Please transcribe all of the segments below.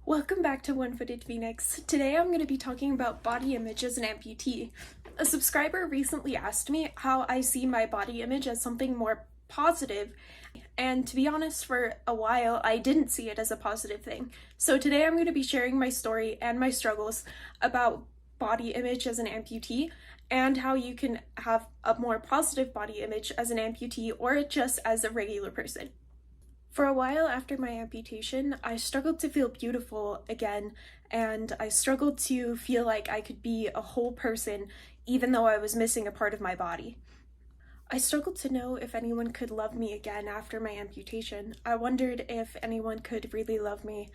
Welcome back to One-Footed Phoenix. Today I'm going to be talking about body image as an amputee. A subscriber recently asked me how I see my body image as something more positive, and to be honest, for a while I didn't see it as a positive thing. So today I'm going to be sharing my story and my struggles about body image as an amputee and how you can have a more positive body image as an amputee or just as a regular person. For a while after my amputation, I struggled to feel beautiful again, and I struggled to feel like I could be a whole person even though I was missing a part of my body. I struggled to know if anyone could love me again after my amputation. I wondered if anyone could really love me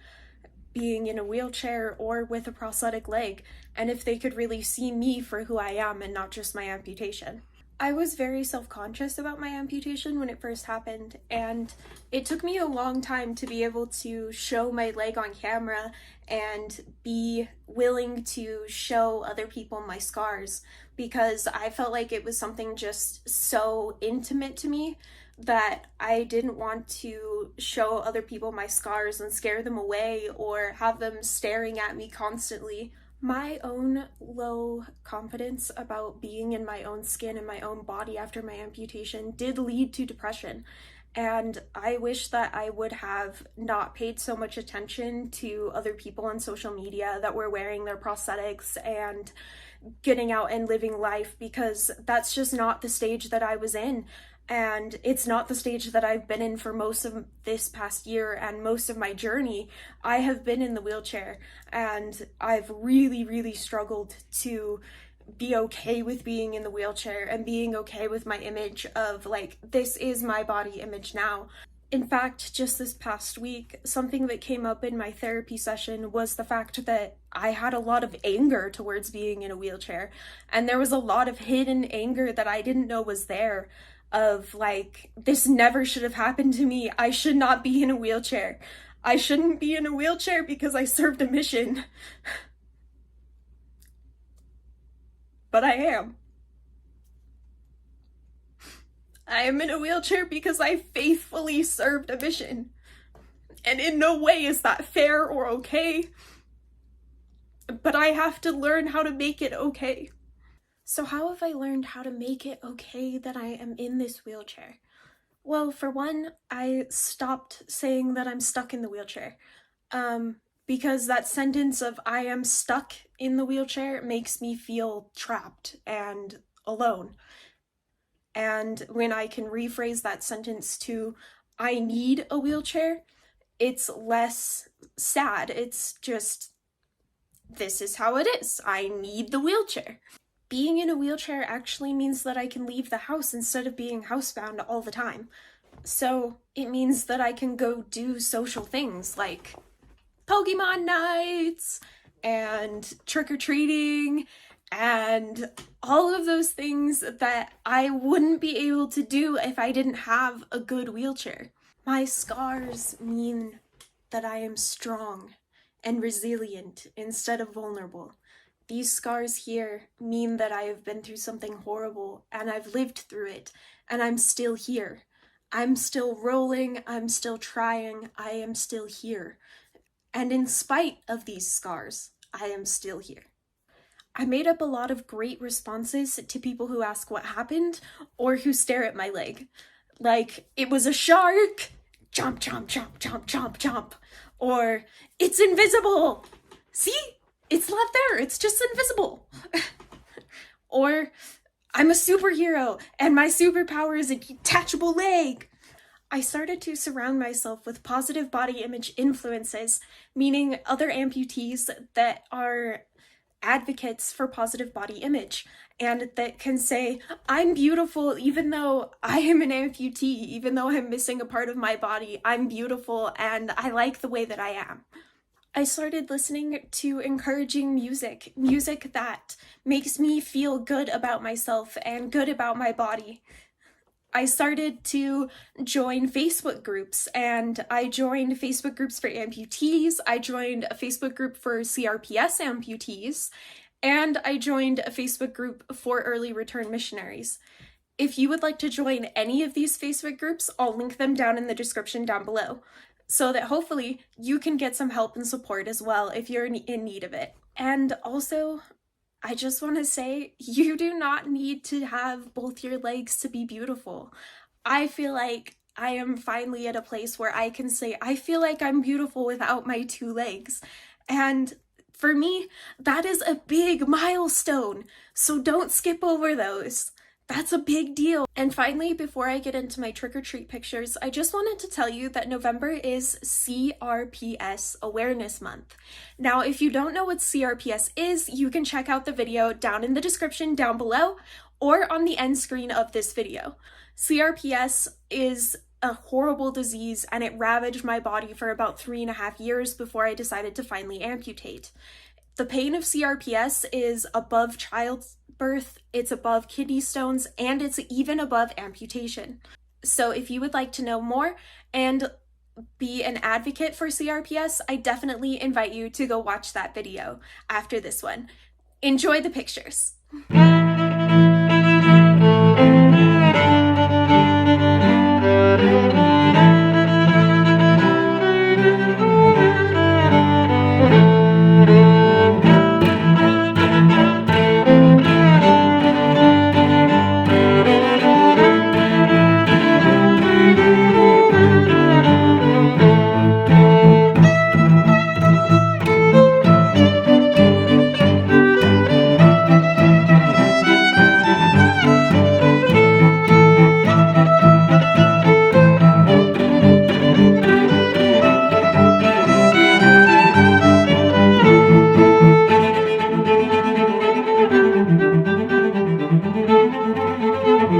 being in a wheelchair or with a prosthetic leg, and if they could really see me for who I am and not just my amputation. I was very self-conscious about my amputation when it first happened, and it took me a long time to be able to show my leg on camera and be willing to show other people my scars, because I felt like it was something just so intimate to me that I didn't want to show other people my scars and scare them away or have them staring at me constantly. My own low confidence about being in my own skin and my own body after my amputation did lead to depression, and I wish that I would have not paid so much attention to other people on social media that were wearing their prosthetics and getting out and living life, because that's just not the stage that I was in. And it's not the stage that I've been in for most of this past year and most of my journey. I have been in the wheelchair, and I've really struggled to be okay with being in the wheelchair and being okay with my image of like, this is my body image now. In fact, just this past week, something that came up in my therapy session was the fact that I had a lot of anger towards being in a wheelchair, and there was a lot of hidden anger that I didn't know was there, of like, this never should have happened to me. I should not be in a wheelchair. I shouldn't be in a wheelchair because I served a mission. But I am. I am in a wheelchair because I faithfully served a mission. And in no way is that fair or okay. But I have to learn how to make it okay. So how have I learned how to make it okay that I am in this wheelchair? Well, for one, I stopped saying that I'm stuck in the wheelchair. Because that sentence of I am stuck in the wheelchair makes me feel trapped and alone. And when I can rephrase that sentence to I need a wheelchair, it's less sad. It's just, this is how it is. I need the wheelchair. Being in a wheelchair actually means that I can leave the house instead of being housebound all the time. So it means that I can go do social things like Pokemon nights and trick-or-treating and all of those things that I wouldn't be able to do if I didn't have a good wheelchair. My scars mean that I am strong and resilient instead of vulnerable. These scars here mean that I have been through something horrible and I've lived through it, and I'm still here. I'm still rolling, I'm still trying, I am still here. And in spite of these scars, I am still here. I made up a lot of great responses to people who ask what happened or who stare at my leg. Like, it was a shark, chomp, chomp, chomp, chomp, chomp, chomp. Or, it's invisible. See? It's not there, it's just invisible. Or, I'm a superhero and my superpower is a detachable leg. I started to surround myself with positive body image influences, meaning other amputees that are advocates for positive body image and that can say, I'm beautiful even though I am an amputee, even though I'm missing a part of my body, I'm beautiful and I like the way that I am. I started listening to encouraging music that makes me feel good about myself and good about my body. I started to join Facebook groups, and I joined Facebook groups for amputees, I joined a Facebook group for CRPS amputees, and I joined a Facebook group for early return missionaries. If you would like to join any of these Facebook groups, I'll link them down in the description down below. so that hopefully you can get some help and support as well if you're in need of it. And also, I just want to say, you do not need to have both your legs to be beautiful. I feel like I am finally at a place where I can say, I feel like I'm beautiful without my 2 legs. And for me, that is a big milestone. So don't skip over those. That's a big deal. And finally, before I get into my trick-or-treat pictures, I just wanted to tell you that November is CRPS Awareness Month. Now, if you don't know what CRPS is, you can check out the video down in the description down below or on the end screen of this video. CRPS is a horrible disease, and it ravaged my body for about 3.5 years before I decided to finally amputate. The pain of CRPS is above childbirth, it's above kidney stones, and it's even above amputation. So if you would like to know more and be an advocate for CRPS, I definitely invite you to go watch that video after this one. Enjoy the pictures.